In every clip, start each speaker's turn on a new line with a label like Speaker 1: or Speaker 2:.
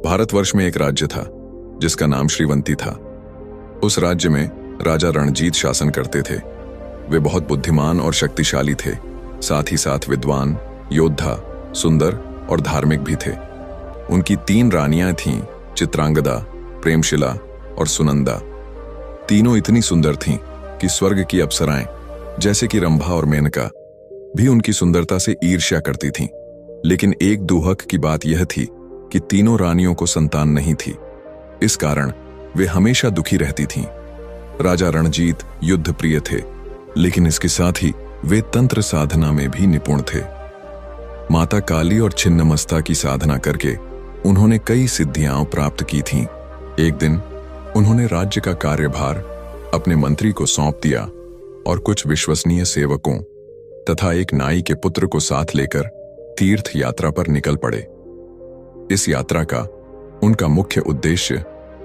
Speaker 1: भारतवर्ष में एक राज्य था जिसका नाम श्रीवंती था। उस राज्य में राजा रणजीत शासन करते थे। वे बहुत बुद्धिमान और शक्तिशाली थे, साथ ही साथ विद्वान, योद्धा, सुंदर और धार्मिक भी थे। उनकी 3 रानियां थीं, चित्रांगदा, प्रेमशिला और सुनंदा। तीनों इतनी सुंदर थीं कि स्वर्ग की अप्सराएं जैसे कि रंभा और मेनका भी उनकी सुंदरता से ईर्ष्या करती थीं। लेकिन एक दुहक की बात यह थी कि तीनों रानियों को संतान नहीं थी। इस कारण वे हमेशा दुखी रहती थीं। राजा रणजीत युद्ध प्रिय थे, लेकिन इसके साथ ही वे तंत्र साधना में भी निपुण थे। माता काली और छिन्नमस्ता की साधना करके उन्होंने कई सिद्धियां प्राप्त की थीं। एक दिन उन्होंने राज्य का कार्यभार अपने मंत्री को सौंप दिया और कुछ विश्वसनीय सेवकों तथा एक नाई के पुत्र को साथ लेकर तीर्थ यात्रा पर निकल पड़े। इस यात्रा का उनका मुख्य उद्देश्य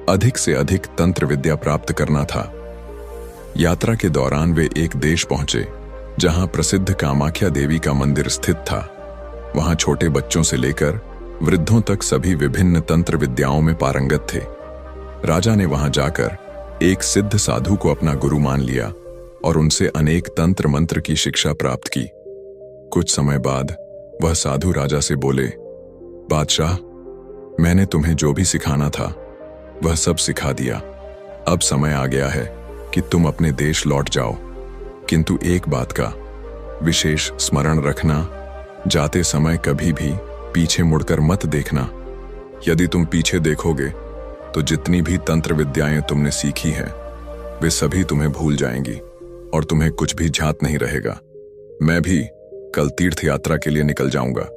Speaker 1: अधिक से अधिक तंत्र विद्या प्राप्त करना था। यात्रा के दौरान वे एक देश पहुंचे जहां प्रसिद्ध कामाख्या देवी का मंदिर स्थित था। वहां छोटे बच्चों से लेकर वृद्धों तक सभी विभिन्न तंत्र विद्याओं में पारंगत थे। राजा ने वहां जाकर एक सिद्ध साधु को अपना गुरु मान लिया और उनसे अनेक तंत्र मंत्र की शिक्षा प्राप्त की। कुछ समय बाद वह साधु राजा से बोले, बादशाह, मैंने तुम्हें जो भी सिखाना था वह सब सिखा दिया। अब समय आ गया है कि तुम अपने देश लौट जाओ, किंतु एक बात का विशेष स्मरण रखना, जाते समय कभी भी पीछे मुड़कर मत देखना। यदि तुम पीछे देखोगे तो जितनी भी तंत्र विद्याएं तुमने सीखी हैं वे सभी तुम्हें भूल जाएंगी और तुम्हें कुछ भी झात नहीं रहेगा। मैं भी कल तीर्थ यात्रा के लिए निकल जाऊंगा,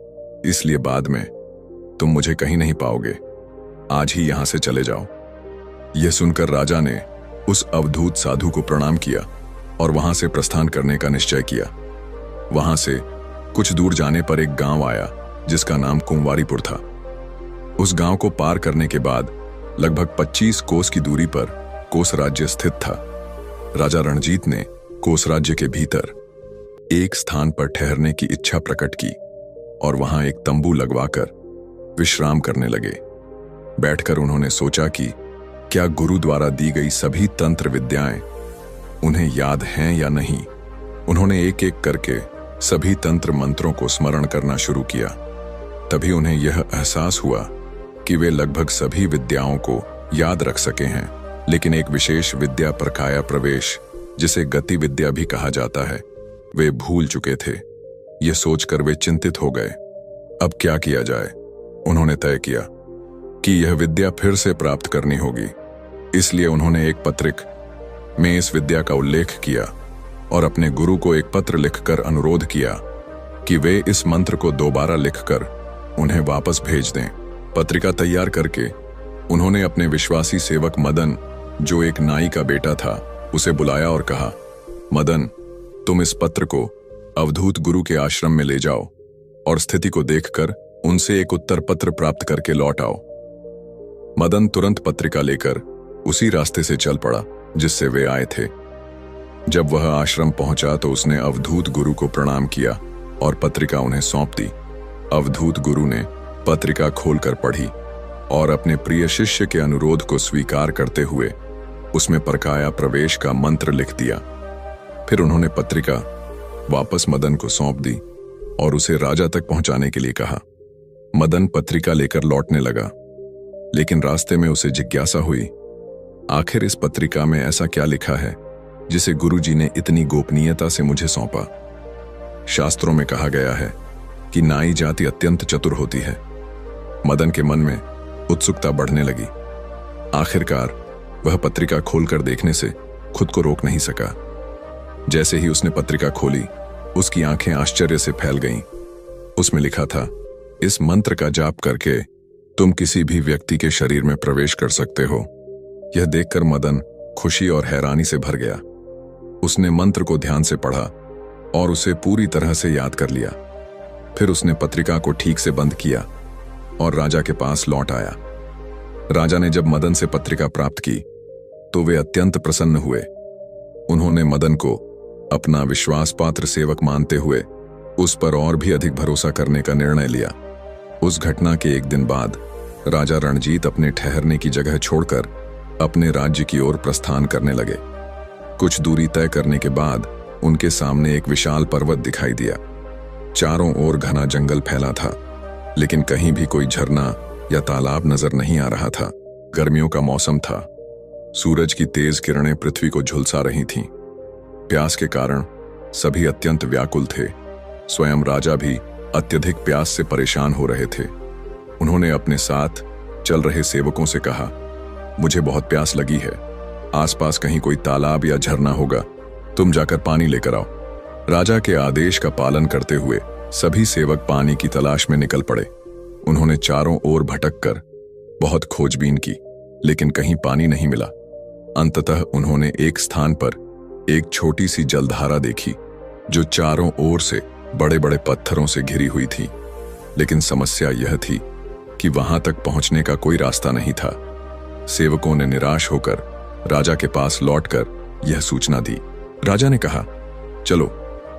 Speaker 1: इसलिए बाद में तुम मुझे कहीं नहीं पाओगे। आज ही यहां से चले जाओ। यह सुनकर राजा ने उस अवधूत साधु को प्रणाम किया और वहां से प्रस्थान करने का निश्चय किया। वहां से कुछ दूर जाने पर एक गांव आया जिसका नाम कुंवारीपुर था। उस गांव को पार करने के बाद लगभग 25 कोस की दूरी पर कोस राज्य स्थित था। राजा रणजीत ने कोस राज्य के भीतर एक स्थान पर ठहरने की इच्छा प्रकट की और वहां एक तंबू लगवाकर विश्राम करने लगे। बैठकर उन्होंने सोचा कि क्या गुरु द्वारा दी गई सभी तंत्र विद्याएं उन्हें याद हैं या नहीं। उन्होंने एक एक करके सभी तंत्र मंत्रों को स्मरण करना शुरू किया। तभी उन्हें यह एहसास हुआ कि वे लगभग सभी विद्याओं को याद रख सके हैं, लेकिन एक विशेष विद्या प्रकाया प्रवेश, जिसे गति विद्या भी कहा जाता है, वे भूल चुके थे। ये सोचकर वे चिंतित हो गए। अब क्या किया जाए? उन्होंने तय किया कि यह विद्या फिर से प्राप्त करनी होगी। इसलिए उन्होंने एक पत्रिक में इस विद्या का उल्लेख किया और अपने गुरु को एक पत्र लिखकर अनुरोध किया कि वे इस मंत्र को दोबारा लिखकर उन्हें वापस भेज दें। पत्रिका तैयार करके उन्होंने अपने विश्वासी सेवक मदन, जो एक नाई का बेटा था, उसे बुलाया और कहा, मदन, तुम इस पत्र को अवधूत गुरु के आश्रम में ले जाओ और स्थिति को देखकर उनसे एक उत्तर पत्र प्राप्त करके लौट आओ। मदन तुरंत पत्रिका लेकर उसी रास्ते से चल पड़ा जिससे वे आए थे। जब वह आश्रम पहुंचा तो उसने अवधूत गुरु को प्रणाम किया और पत्रिका उन्हें सौंप दी। अवधूत गुरु ने पत्रिका खोलकर पढ़ी और अपने प्रिय शिष्य के अनुरोध को स्वीकार करते हुए उसमें प्रकाया प्रवेश का मंत्र लिख दिया। फिर उन्होंने पत्रिका वापस मदन को सौंप दी और उसे राजा तक पहुंचाने के लिए कहा। मदन पत्रिका लेकर लौटने लगा, लेकिन रास्ते में उसे जिज्ञासा हुई, आखिर इस पत्रिका में ऐसा क्या लिखा है जिसे गुरुजी ने इतनी गोपनीयता से मुझे सौंपा। शास्त्रों में कहा गया है कि नाई जाति अत्यंत चतुर होती है। मदन के मन में उत्सुकता बढ़ने लगी। आखिरकार वह पत्रिका खोलकर देखने से खुद को रोक नहीं सका। जैसे ही उसने पत्रिका खोली, उसकी आंखें आश्चर्य से फैल गईं। उसमें लिखा था, इस मंत्र का जाप करके तुम किसी भी व्यक्ति के शरीर में प्रवेश कर सकते हो। यह देखकर मदन खुशी और हैरानी से भर गया। उसने मंत्र को ध्यान से पढ़ा और उसे पूरी तरह से याद कर लिया। फिर उसने पत्रिका को ठीक से बंद किया और राजा के पास लौट आया। राजा ने जब मदन से पत्रिका प्राप्त की तो वे अत्यंत प्रसन्न हुए। उन्होंने मदन को अपना विश्वास पात्र सेवक मानते हुए उस पर और भी अधिक भरोसा करने का निर्णय लिया। उस घटना के एक दिन बाद राजा रणजीत अपने ठहरने की जगह छोड़कर अपने राज्य की ओर प्रस्थान करने लगे। कुछ दूरी तय करने के बाद उनके सामने एक विशाल पर्वत दिखाई दिया। चारों ओर घना जंगल फैला था, लेकिन कहीं भी कोई झरना या तालाब नजर नहीं आ रहा था। गर्मियों का मौसम था। सूरज की तेज किरणें पृथ्वी को झुलसा रही थीं। प्यास के कारण सभी अत्यंत व्याकुल थे। स्वयं राजा भी अत्यधिक प्यास से परेशान हो रहे थे। उन्होंने अपने साथ चल रहे सेवकों से कहा, मुझे बहुत प्यास लगी है, आसपास कहीं कोई तालाब या झरना होगा, तुम जाकर पानी लेकर आओ। राजा के आदेश का पालन करते हुए सभी सेवक पानी की तलाश में निकल पड़े। उन्होंने चारों ओर भटक कर बहुत खोजबीन की, लेकिन कहीं पानी नहीं मिला। अंततः उन्होंने एक स्थान पर एक छोटी सी जलधारा देखी, जो चारों ओर से बड़े बड़े पत्थरों से घिरी हुई थी। लेकिन समस्या यह थी कि वहां तक पहुंचने का कोई रास्ता नहीं था। सेवकों ने निराश होकर राजा के पास लौटकर यह सूचना दी। राजा ने कहा, चलो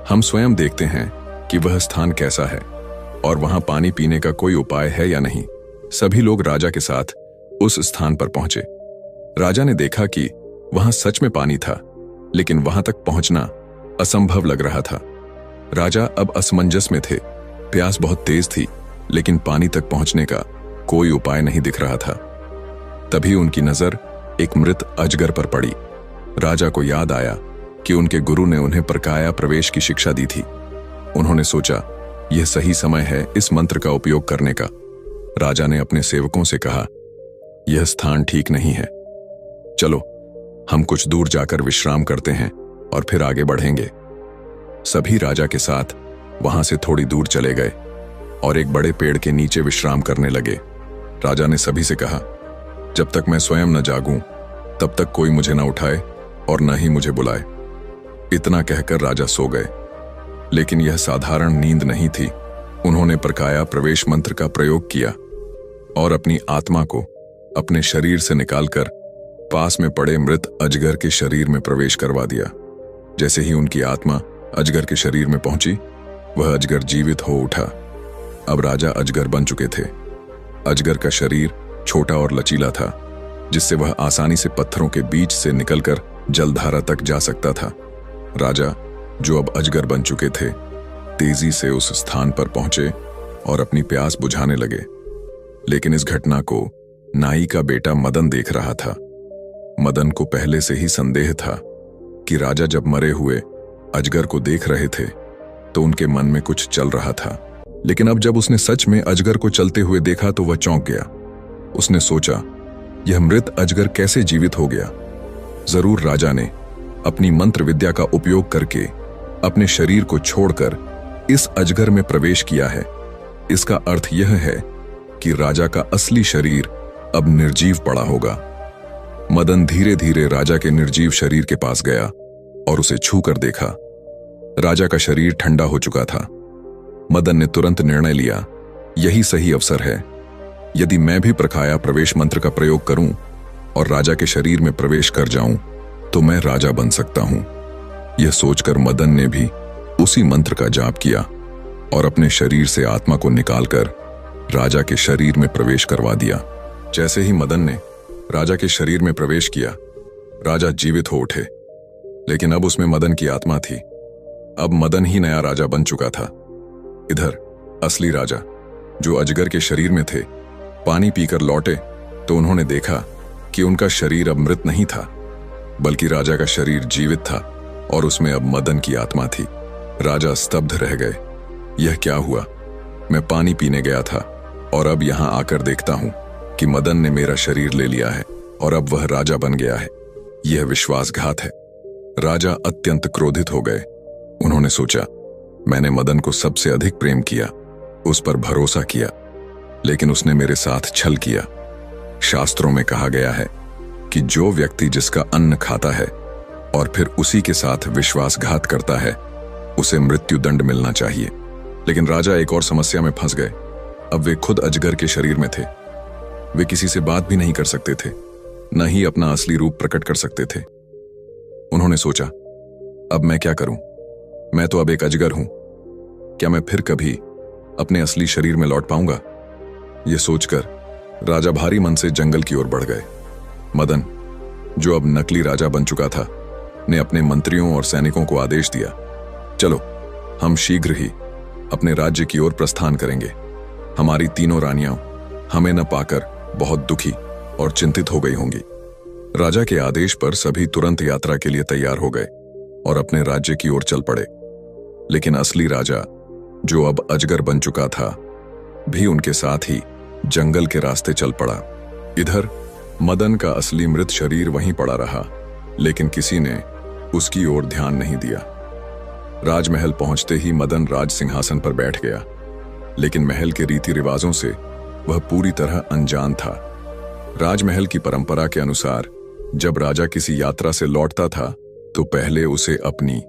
Speaker 1: हम स्वयं देखते हैं कि वह स्थान कैसा है और वहां पानी पीने का कोई उपाय है या नहीं। सभी लोग राजा के साथ उस स्थान पर पहुंचे। राजा ने देखा कि वहां सच में पानी था, लेकिन वहां तक पहुंचना असंभव लग रहा था। राजा अब असमंजस में थे। प्यास बहुत तेज थी, लेकिन पानी तक पहुंचने का कोई उपाय नहीं दिख रहा था। तभी उनकी नजर एक मृत अजगर पर पड़ी। राजा को याद आया कि उनके गुरु ने उन्हें प्रकाया प्रवेश की शिक्षा दी थी। उन्होंने सोचा, यह सही समय है इस मंत्र का उपयोग करने का। राजा ने अपने सेवकों से कहा, यह स्थान ठीक नहीं है, चलो हम कुछ दूर जाकर विश्राम करते हैं और फिर आगे बढ़ेंगे। सभी राजा के साथ वहां से थोड़ी दूर चले गए और एक बड़े पेड़ के नीचे विश्राम करने लगे। राजा ने सभी से कहा, जब तक मैं स्वयं न जागूं, तब तक कोई मुझे न उठाए और न ही मुझे बुलाए। इतना कहकर राजा सो गए। लेकिन यह साधारण नींद नहीं थी। उन्होंने प्रकाया प्रवेश मंत्र का प्रयोग किया और अपनी आत्मा को अपने शरीर से निकालकर पास में पड़े मृत अजगर के शरीर में प्रवेश करवा दिया। जैसे ही उनकी आत्मा अजगर के शरीर में पहुंची, वह अजगर जीवित हो उठा। अब राजा अजगर बन चुके थे। अजगर का शरीर छोटा और लचीला था, जिससे वह आसानी से पत्थरों के बीच से निकलकर जलधारा तक जा सकता था। राजा, जो अब अजगर बन चुके थे, तेजी से उस स्थान पर पहुंचे और अपनी प्यास बुझाने लगे। लेकिन इस घटना को नाई का बेटा मदन देख रहा था। मदन को पहले से ही संदेह था कि राजा जब मरे हुए अजगर को देख रहे थे तो उनके मन में कुछ चल रहा था। लेकिन अब जब उसने सच में अजगर को चलते हुए देखा तो वह चौंक गया। उसने सोचा, यह मृत अजगर कैसे जीवित हो गया? जरूर राजा ने अपनी मंत्र विद्या का उपयोग करके अपने शरीर को छोड़कर इस अजगर में प्रवेश किया है। इसका अर्थ यह है कि राजा का असली शरीर अब निर्जीव पड़ा होगा। मदन धीरे धीरे राजा के निर्जीव शरीर के पास गया और उसे छू कर देखा। राजा का शरीर ठंडा हो चुका था। मदन ने तुरंत निर्णय लिया, यही सही अवसर है। यदि मैं भी प्रकाया प्रवेश मंत्र का प्रयोग करूं और राजा के शरीर में प्रवेश कर जाऊं, तो मैं राजा बन सकता हूं। यह सोचकर मदन ने भी उसी मंत्र का जाप किया और अपने शरीर से आत्मा को निकालकर राजा के शरीर में प्रवेश करवा दिया। जैसे ही मदन ने राजा के शरीर में प्रवेश किया, राजा जीवित हो उठे। लेकिन अब उसमें मदन की आत्मा थी। अब मदन ही नया राजा बन चुका था। इधर असली राजा, जो अजगर के शरीर में थे, पानी पीकर लौटे तो उन्होंने देखा कि उनका शरीर अब मृत नहीं था, बल्कि राजा का शरीर जीवित था और उसमें अब मदन की आत्मा थी। राजा स्तब्ध रह गए। यह क्या हुआ? मैं पानी पीने गया था और अब यहां आकर देखता हूं कि मदन ने मेरा शरीर ले लिया है और अब वह राजा बन गया है। यह विश्वासघात है। राजा अत्यंत क्रोधित हो गए। उन्होंने सोचा, मैंने मदन को सबसे अधिक प्रेम किया, उस पर भरोसा किया, लेकिन उसने मेरे साथ छल किया। शास्त्रों में कहा गया है कि जो व्यक्ति जिसका अन्न खाता है और फिर उसी के साथ विश्वासघात करता है, उसे मृत्यु दंड मिलना चाहिए। लेकिन राजा एक और समस्या में फंस गए। अब वे खुद अजगर के शरीर में थे। वे किसी से बात भी नहीं कर सकते थे, न ही अपना असली रूप प्रकट कर सकते थे। उन्होंने सोचा, अब मैं क्या करूं? मैं तो अब एक अजगर हूं। क्या मैं फिर कभी अपने असली शरीर में लौट पाऊंगा? यह सोचकर राजा भारी मन से जंगल की ओर बढ़ गए। मदन, जो अब नकली राजा बन चुका था, ने अपने मंत्रियों और सैनिकों को आदेश दिया, चलो हम शीघ्र ही अपने राज्य की ओर प्रस्थान करेंगे। हमारी तीनों रानियां हमें न पाकर बहुत दुखी और चिंतित हो गई होंगी। राजा के आदेश पर सभी तुरंत यात्रा के लिए तैयार हो गए और अपने राज्य की ओर चल पड़े। लेकिन असली राजा, जो अब अजगर बन चुका था, भी उनके साथ ही जंगल के रास्ते चल पड़ा। इधर मदन का असली मृत शरीर वहीं पड़ा रहा, लेकिन किसी ने उसकी ओर ध्यान नहीं दिया। राजमहल पहुंचते ही मदन राज सिंहासन पर बैठ गया, लेकिन महल के रीति रिवाजों से वह पूरी तरह अनजान था। राजमहल की परंपरा के अनुसार जब राजा किसी यात्रा से लौटता था तो पहले उसे अपनी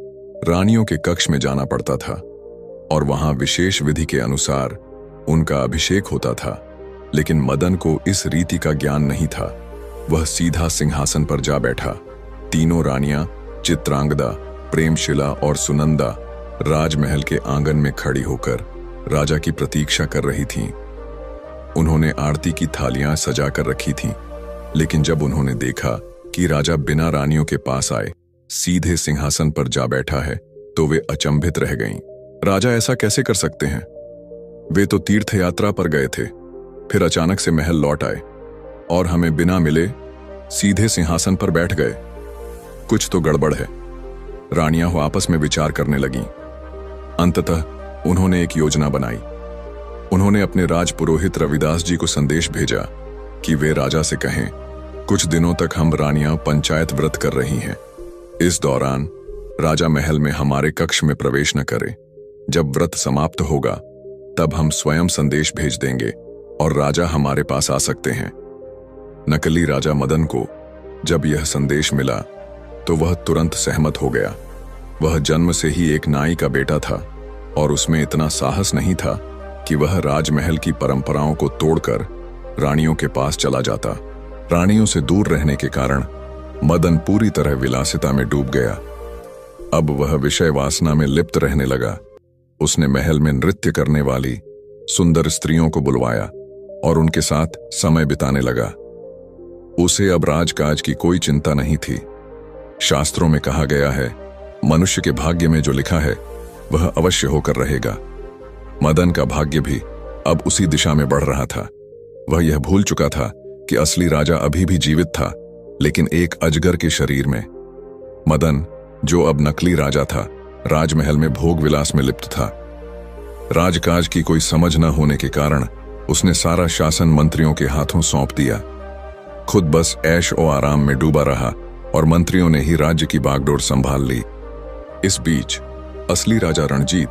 Speaker 1: रानियों के कक्ष में जाना पड़ता था और वहां विशेष विधि के अनुसार उनका अभिषेक होता था। लेकिन मदन को इस रीति का ज्ञान नहीं था। वह सीधा सिंहासन पर जा बैठा। तीनों रानियां चित्रांगदा, प्रेमशिला और सुनंदा राजमहल के आंगन में खड़ी होकर राजा की प्रतीक्षा कर रही थीं। उन्होंने आरती की थालियां सजा कर रखी थीं, लेकिन जब उन्होंने देखा कि राजा बिना रानियों के पास आए सीधे सिंहासन पर जा बैठा है, तो वे अचंभित रह गईं। राजा ऐसा कैसे कर सकते हैं? वे तो तीर्थ यात्रा पर गए थे, फिर अचानक से महल लौट आए और हमें बिना मिले सीधे सिंहासन पर बैठ गए। कुछ तो गड़बड़ है। रानियां आपस में विचार करने लगीं। अंततः उन्होंने एक योजना बनाई। उन्होंने अपने राजपुरोहित रविदास जी को संदेश भेजा कि वे राजा से कहें, कुछ दिनों तक हम रानियां पंचायत व्रत कर रही हैं। इस दौरान राजा महल में हमारे कक्ष में प्रवेश न करें। जब व्रत समाप्त होगा तब हम स्वयं संदेश भेज देंगे और राजा हमारे पास आ सकते हैं। नकली राजा मदन को जब यह संदेश मिला तो वह तुरंत सहमत हो गया। वह जन्म से ही एक नाई का बेटा था और उसमें इतना साहस नहीं था कि वह राजमहल की परंपराओं को तोड़कर रानियों के पास चला जाता। रानियों से दूर रहने के कारण मदन पूरी तरह विलासिता में डूब गया। अब वह विषय वासना में लिप्त रहने लगा। उसने महल में नृत्य करने वाली सुंदर स्त्रियों को बुलवाया और उनके साथ समय बिताने लगा। उसे अब राजकाज की कोई चिंता नहीं थी। शास्त्रों में कहा गया है, मनुष्य के भाग्य में जो लिखा है वह अवश्य होकर रहेगा। मदन का भाग्य भी अब उसी दिशा में बढ़ रहा था। वह यह भूल चुका था कि असली राजा अभी भी जीवित था, लेकिन एक अजगर के शरीर में। मदन, जो अब नकली राजा था, राजमहल में भोग विलास में लिप्त था। राजकाज की कोई समझ न होने के कारण उसने सारा शासन मंत्रियों के हाथों सौंप दिया। खुद बस ऐश और आराम में डूबा रहा और मंत्रियों ने ही राज्य की बागडोर संभाल ली। इस बीच असली राजा रणजीत,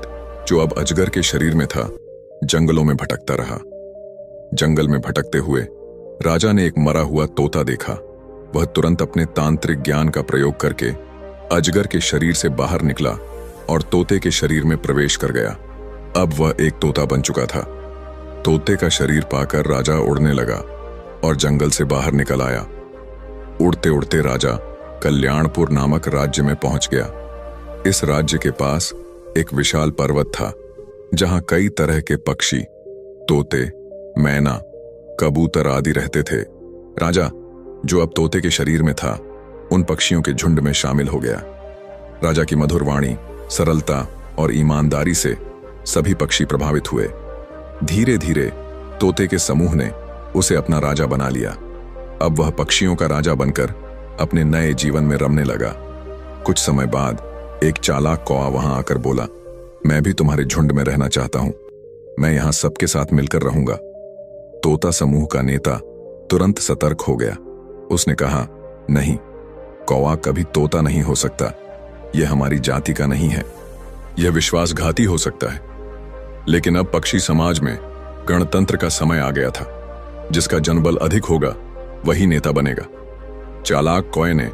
Speaker 1: जो अब अजगर के शरीर में था, जंगलों में भटकता रहा। जंगल में भटकते हुए राजा ने एक मरा हुआ तोता देखा। वह तुरंत अपने तांत्रिक ज्ञान का प्रयोग करके अजगर के शरीर से बाहर निकला और तोते के शरीर में प्रवेश कर गया। अब वह एक तोता बन चुका था। तोते का शरीर पाकर राजा उड़ने लगा और जंगल से बाहर निकल आया। उड़ते उड़ते राजा कल्याणपुर नामक राज्य में पहुंच गया। इस राज्य के पास एक विशाल पर्वत था, जहां कई तरह के पक्षी, तोते, मैना, कबूतर आदि रहते थे। राजा, जो अब तोते के शरीर में था, उन पक्षियों के झुंड में शामिल हो गया। राजा की मधुर वाणी, सरलता और ईमानदारी से सभी पक्षी प्रभावित हुए। धीरे धीरे तोते के समूह ने उसे अपना राजा बना लिया। अब वह पक्षियों का राजा बनकर अपने नए जीवन में रमने लगा। कुछ समय बाद एक चालाक कौवा वहां आकर बोला, मैं भी तुम्हारे झुंड में रहना चाहता हूं। मैं यहां सबके साथ मिलकर रहूंगा। तोता समूह का नेता तुरंत सतर्क हो गया। उसने कहा, नहीं, कौवा कभी तोता नहीं हो सकता। यह हमारी जाति का नहीं है। यह विश्वासघाती हो सकता है। लेकिन अब पक्षी समाज में गणतंत्र का समय आ गया था। जिसका जनबल अधिक होगा वही नेता बनेगा। चालाक कौवे ने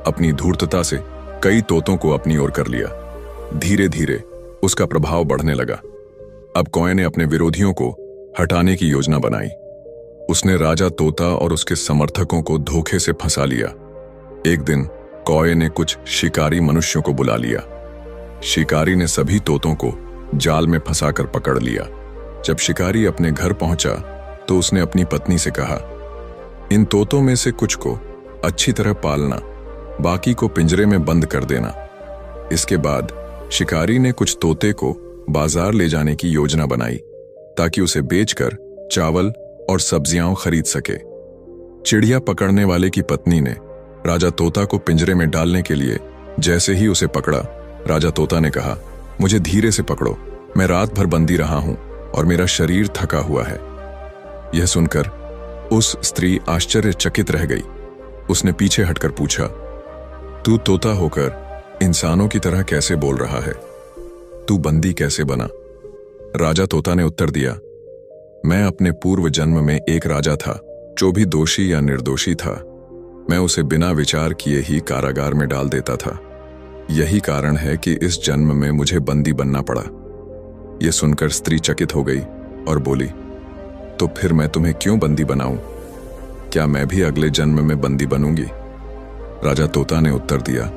Speaker 1: अपनी धूर्तता से कई तोतों को अपनी ओर कर लिया। धीरे धीरे उसका प्रभाव बढ़ने लगा। अब कौवे ने अपने विरोधियों को हटाने की योजना बनाई। उसने राजा तोता और उसके समर्थकों को धोखे से फंसा लिया। एक दिन कौवे ने कुछ शिकारी मनुष्यों को बुला लिया। शिकारी ने सभी तोतों को जाल में फंसाकर पकड़ लिया। जब शिकारी अपने घर पहुंचा तो उसने अपनी पत्नी से कहा, इन तोतों में से कुछ को अच्छी तरह पालना, बाकी को पिंजरे में बंद कर देना। इसके बाद शिकारी ने कुछ तोते को बाजार ले जाने की योजना बनाई ताकि उसे बेचकर चावल और सब्जियां खरीद सके। चिड़िया पकड़ने वाले की पत्नी ने राजा तोता को पिंजरे में डालने के लिए जैसे ही उसे पकड़ा, राजा तोता ने कहा, मुझे धीरे से पकड़ो, मैं रात भर बंदी रहा हूं और मेरा शरीर थका हुआ है। यह सुनकर उस स्त्री आश्चर्यचकित रह गई। उसने पीछे हटकर पूछा, तू तोता होकर इंसानों की तरह कैसे बोल रहा है? तू बंदी कैसे बना? राजा तोता ने उत्तर दिया, मैं अपने पूर्व जन्म में एक राजा था। जो भी दोषी या निर्दोषी था, मैं उसे बिना विचार किए ही कारागार में डाल देता था। यही कारण है कि इस जन्म में मुझे बंदी बनना पड़ा। यह सुनकर स्त्री चकित हो गई और बोली, तो फिर मैं तुम्हें क्यों बंदी बनाऊं? क्या मैं भी अगले जन्म में बंदी बनूंगी? राजा तोता ने उत्तर दिया,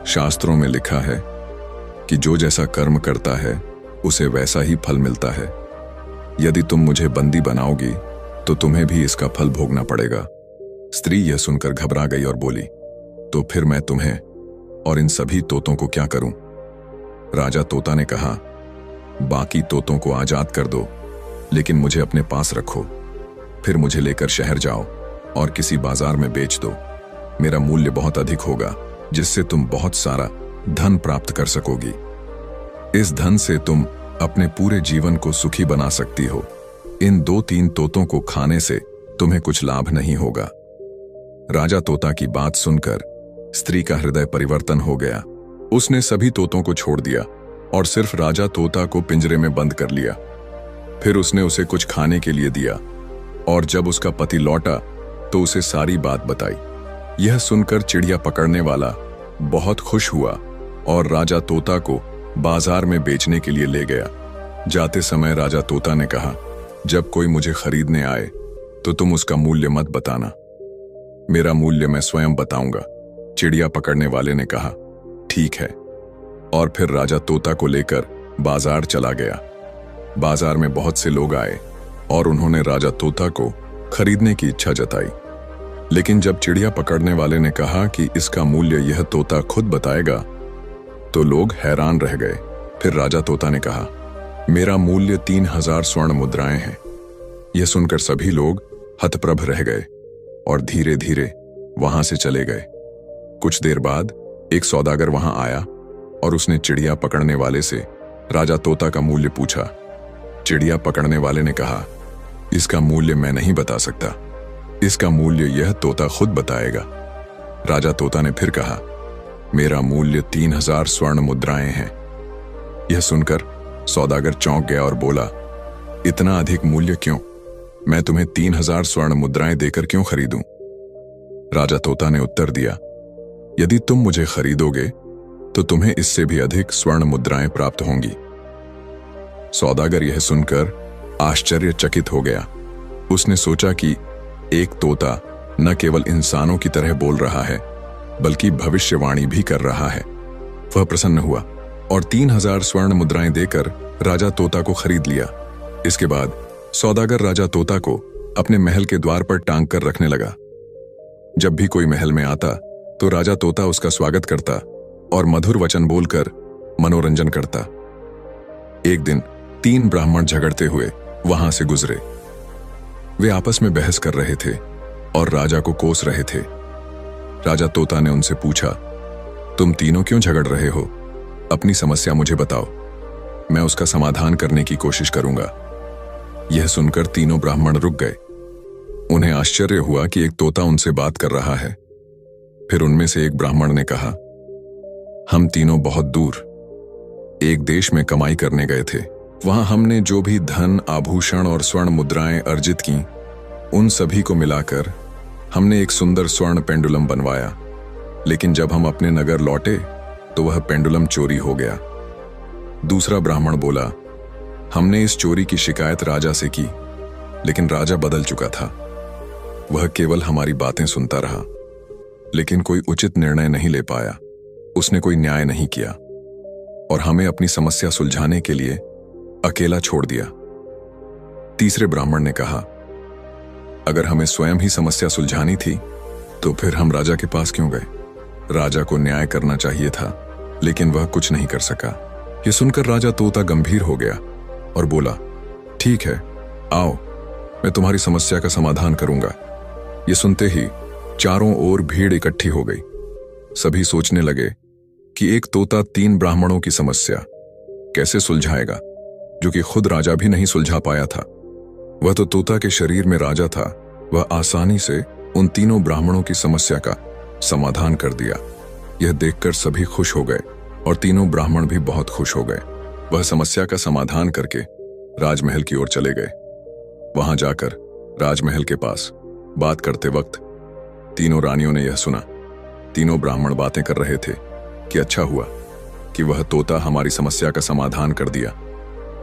Speaker 1: शास्त्रों में लिखा है कि जो जैसा कर्म करता है उसे वैसा ही फल मिलता है। यदि तुम मुझे बंदी बनाओगी तो तुम्हें भी इसका फल भोगना पड़ेगा। स्त्री यह सुनकर घबरा गई और बोली, तो फिर मैं तुम्हें और इन सभी तोतों को क्या करूं? राजा तोता ने कहा, बाकी तोतों को आजाद कर दो, लेकिन मुझे अपने पास रखो। फिर मुझे लेकर शहर जाओ और किसी बाजार में बेच दो। मेरा मूल्य बहुत अधिक होगा, जिससे तुम बहुत सारा धन प्राप्त कर सकोगी। इस धन से तुम अपने पूरे जीवन को सुखी बना सकती हो। इन 2-3 तोतों को खाने से तुम्हें कुछ लाभ नहीं होगा। राजा तोता की बात सुनकर स्त्री का हृदय परिवर्तन हो गया। उसने सभी तोतों को छोड़ दिया और सिर्फ राजा तोता को पिंजरे में बंद कर लिया। फिर उसने उसे कुछ खाने के लिए दिया और जब उसका पति लौटा तो उसे सारी बात बताई। यह सुनकर चिड़िया पकड़ने वाला बहुत खुश हुआ और राजा तोता को बाजार में बेचने के लिए ले गया। जाते समय राजा तोता ने कहा, जब कोई मुझे खरीदने आए तो तुम उसका मूल्य मत बताना, मेरा मूल्य मैं स्वयं बताऊंगा। चिड़िया पकड़ने वाले ने कहा, ठीक है, और फिर राजा तोता को लेकर बाजार चला गया। बाजार में बहुत से लोग आए और उन्होंने राजा तोता को खरीदने की इच्छा जताई। लेकिन जब चिड़िया पकड़ने वाले ने कहा कि इसका मूल्य यह तोता खुद बताएगा, तो लोग हैरान रह गए। फिर राजा तोता ने कहा, मेरा मूल्य 3000 स्वर्ण मुद्राएं हैं। यह सुनकर सभी लोग हतप्रभ रह गए और धीरे धीरे वहां से चले गए। कुछ देर बाद एक सौदागर वहां आया और उसने चिड़िया पकड़ने वाले से राजा तोता का मूल्य पूछा। चिड़िया पकड़ने वाले ने कहा, इसका मूल्य मैं नहीं बता सकता, इसका मूल्य यह तोता खुद बताएगा। राजा तोता ने फिर कहा, मेरा मूल्य 3000 स्वर्ण मुद्राएं हैं। यह सुनकर सौदागर चौंक गया और बोला, इतना अधिक मूल्य क्यों? मैं तुम्हें 3000 स्वर्ण मुद्राएं देकर क्यों खरीदूं? राजा तोता ने उत्तर दिया, यदि तुम मुझे खरीदोगे तो तुम्हें इससे भी अधिक स्वर्ण मुद्राएं प्राप्त होंगी। सौदागर यह सुनकर आश्चर्यचकित हो गया। उसने सोचा कि एक तोता न केवल इंसानों की तरह बोल रहा है, बल्कि भविष्यवाणी भी कर रहा है। वह प्रसन्न हुआ और 3000 स्वर्ण मुद्राएं देकर राजा तोता को खरीद लिया। इसके बाद सौदागर राजा तोता को अपने महल के द्वार पर टांग कर रखने लगा। जब भी कोई महल में आता तो राजा तोता उसका स्वागत करता और मधुर वचन बोलकर मनोरंजन करता। एक दिन 3 ब्राह्मण झगड़ते हुए वहां से गुजरे। वे आपस में बहस कर रहे थे और राजा को कोस रहे थे। राजा तोता ने उनसे पूछा, तुम तीनों क्यों झगड़ रहे हो? अपनी समस्या मुझे बताओ, मैं उसका समाधान करने की कोशिश करूंगा। यह सुनकर तीनों ब्राह्मण रुक गए। उन्हें आश्चर्य हुआ कि एक तोता उनसे बात कर रहा है। फिर उनमें से एक ब्राह्मण ने कहा, हम तीनों बहुत दूर एक देश में कमाई करने गए थे। वहां हमने जो भी धन, आभूषण और स्वर्ण मुद्राएं अर्जित की, उन सभी को मिलाकर हमने एक सुंदर स्वर्ण पेंडुलम बनवाया। लेकिन जब हम अपने नगर लौटे तो वह पेंडुलम चोरी हो गया। दूसरा ब्राह्मण बोला, हमने इस चोरी की शिकायत राजा से की, लेकिन राजा बदल चुका था। वह केवल हमारी बातें सुनता रहा, लेकिन कोई उचित निर्णय नहीं ले पाया। उसने कोई न्याय नहीं किया और हमें अपनी समस्या सुलझाने के लिए अकेला छोड़ दिया। तीसरे ब्राह्मण ने कहा, अगर हमें स्वयं ही समस्या सुलझानी थी तो फिर हम राजा के पास क्यों गए? राजा को न्याय करना चाहिए था, लेकिन वह कुछ नहीं कर सका। ये सुनकर राजा तोता गंभीर हो गया और बोला, ठीक है, आओ, मैं तुम्हारी समस्या का समाधान करूंगा। ये सुनते ही चारों ओर भीड़ इकट्ठी हो गई। सभी सोचने लगे कि एक तोता 3 ब्राह्मणों की समस्या कैसे सुलझाएगा, जो कि खुद राजा भी नहीं सुलझा पाया था। वह तो तोता के शरीर में राजा था, वह आसानी से उन तीनों ब्राह्मणों की समस्या का समाधान कर दिया। यह देखकर सभी खुश हो गए और तीनों ब्राह्मण भी बहुत खुश हो गए। वह समस्या का समाधान करके राजमहल की ओर चले गए। वहां जाकर राजमहल के पास बात करते वक्त तीनों रानियों ने यह सुना। तीनों ब्राह्मण बातें कर रहे थे कि अच्छा हुआ कि वह तोता हमारी समस्या का समाधान कर दिया,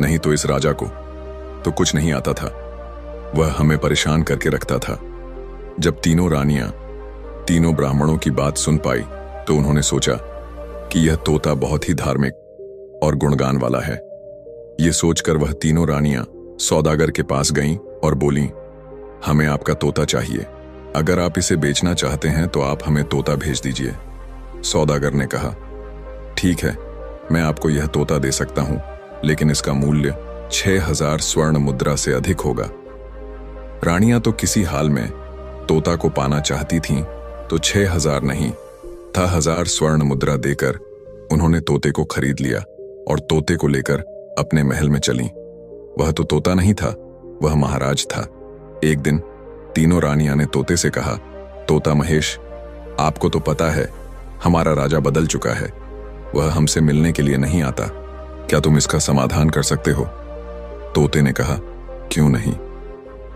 Speaker 1: नहीं तो इस राजा को तो कुछ नहीं आता था, वह हमें परेशान करके रखता था। जब तीनों रानियां तीनों ब्राह्मणों की बात सुन पाई तो उन्होंने सोचा कि यह तोता बहुत ही धार्मिक और गुणगान वाला है। यह सोचकर वह तीनों रानियां सौदागर के पास गईं और बोलीं, हमें आपका तोता चाहिए, अगर आप इसे बेचना चाहते हैं तो आप हमें तोता भेज दीजिए। सौदागर ने कहा, ठीक है, मैं आपको यह तोता दे सकता हूं, लेकिन इसका मूल्य 6000 स्वर्ण मुद्रा से अधिक होगा। रानियां तो किसी हाल में तोता को पाना चाहती थीं, तो 6000 नहीं था 1000 स्वर्ण मुद्रा देकर उन्होंने तोते को खरीद लिया और तोते को लेकर अपने महल में चलीं। वह तो तोता नहीं था, वह महाराज था। एक दिन तीनों रानियां ने तोते से कहा, तोता महेश, आपको तो पता है हमारा राजा बदल चुका है, वह हमसे मिलने के लिए नहीं आता, क्या तुम इसका समाधान कर सकते हो? तोते ने कहा, क्यों नहीं,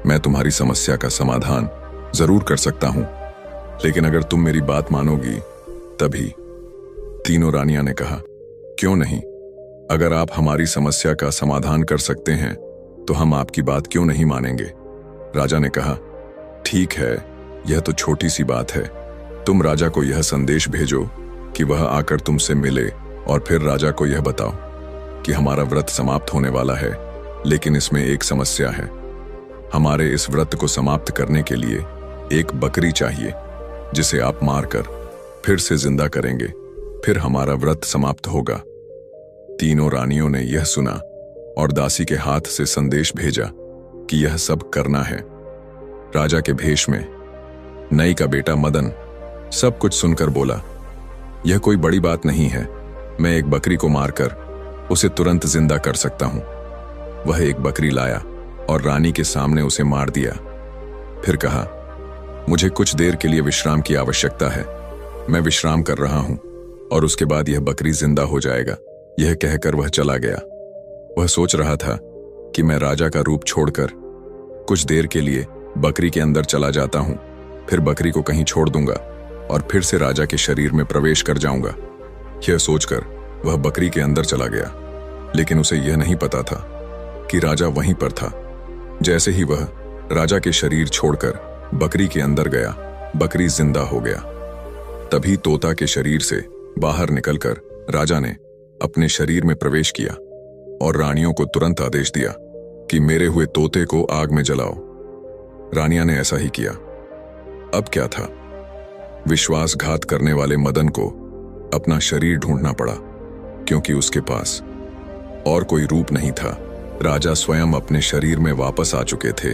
Speaker 1: मैं तुम्हारी समस्या का समाधान जरूर कर सकता हूं, लेकिन अगर तुम मेरी बात मानोगी तभी। तीनों रानियां ने कहा, क्यों नहीं, अगर आप हमारी समस्या का समाधान कर सकते हैं तो हम आपकी बात क्यों नहीं मानेंगे? राजा ने कहा, ठीक है, यह तो छोटी सी बात है, तुम राजा को यह संदेश भेजो कि वह आकर तुमसे मिले और फिर राजा को यह बताओ कि हमारा व्रत समाप्त होने वाला है, लेकिन इसमें एक समस्या है। हमारे इस व्रत को समाप्त करने के लिए एक बकरी चाहिए, जिसे आप मारकर फिर से जिंदा करेंगे, फिर हमारा व्रत समाप्त होगा। तीनों रानियों ने यह सुना और दासी के हाथ से संदेश भेजा कि यह सब करना है। राजा के भेष में नई का बेटा मदन सब कुछ सुनकर बोला, यह कोई बड़ी बात नहीं है, मैं एक बकरी को मारकर उसे तुरंत जिंदा कर सकता हूं। वह एक बकरी लाया और रानी के सामने उसे मार दिया। फिर कहा, मुझे कुछ देर के लिए विश्राम की आवश्यकता है, मैं विश्राम कर रहा हूं और उसके बाद यह बकरी जिंदा हो जाएगा। यह कहकर वह चला गया। वह सोच रहा था कि मैं राजा का रूप छोड़कर कुछ देर के लिए बकरी के अंदर चला जाता हूं, फिर बकरी को कहीं छोड़ दूंगा और फिर से राजा के शरीर में प्रवेश कर जाऊंगा। यह सोचकर वह बकरी के अंदर चला गया, लेकिन उसे यह नहीं पता था कि राजा वहीं पर था। जैसे ही वह राजा के शरीर छोड़कर बकरी के अंदर गया, बकरी जिंदा हो गया। तभी तोता के शरीर से बाहर निकलकर राजा ने अपने शरीर में प्रवेश किया और रानियों को तुरंत आदेश दिया कि मेरे हुए तोते को आग में जलाओ। रानियां ने ऐसा ही किया। अब क्या था, विश्वासघात करने वाले मदन को अपना शरीर ढूंढना पड़ा, क्योंकि उसके पास और कोई रूप नहीं था। राजा स्वयं अपने शरीर में वापस आ चुके थे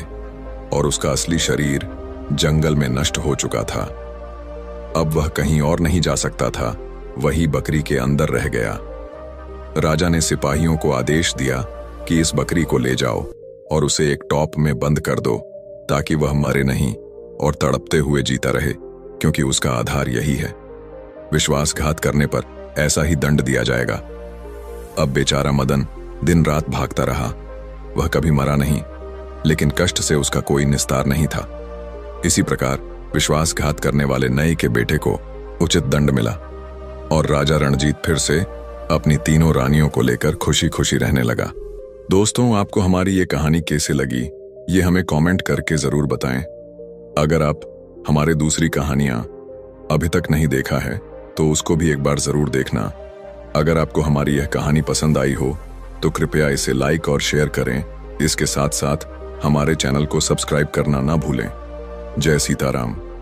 Speaker 1: और उसका असली शरीर जंगल में नष्ट हो चुका था। अब वह कहीं और नहीं जा सकता था, वही बकरी के अंदर रह गया। राजा ने सिपाहियों को आदेश दिया कि इस बकरी को ले जाओ और उसे एक टॉप में बंद कर दो, ताकि वह मरे नहीं और तड़पते हुए जीता रहे, क्योंकि उसका आधार यही है। विश्वासघात करने पर ऐसा ही दंड दिया जाएगा। अब बेचारा मदन दिन रात भागता रहा। वह कभी मरा नहीं, लेकिन कष्ट से उसका कोई निस्तार नहीं था। इसी प्रकार विश्वासघात करने वाले नए के बेटे को उचित दंड मिला और राजा रणजीत फिर से अपनी तीनों रानियों को लेकर खुशी खुशी रहने लगा। दोस्तों, आपको हमारी ये कहानी कैसे लगी, ये हमें कमेंट करके जरूर बताएं। अगर आप हमारे दूसरी कहानियां अभी तक नहीं देखा है तो उसको भी एक बार जरूर देखना। अगर आपको हमारी यह कहानी पसंद आई हो तो कृपया इसे लाइक और शेयर करें। इसके साथ साथ हमारे चैनल को सब्सक्राइब करना ना भूलें। जय सीताराम।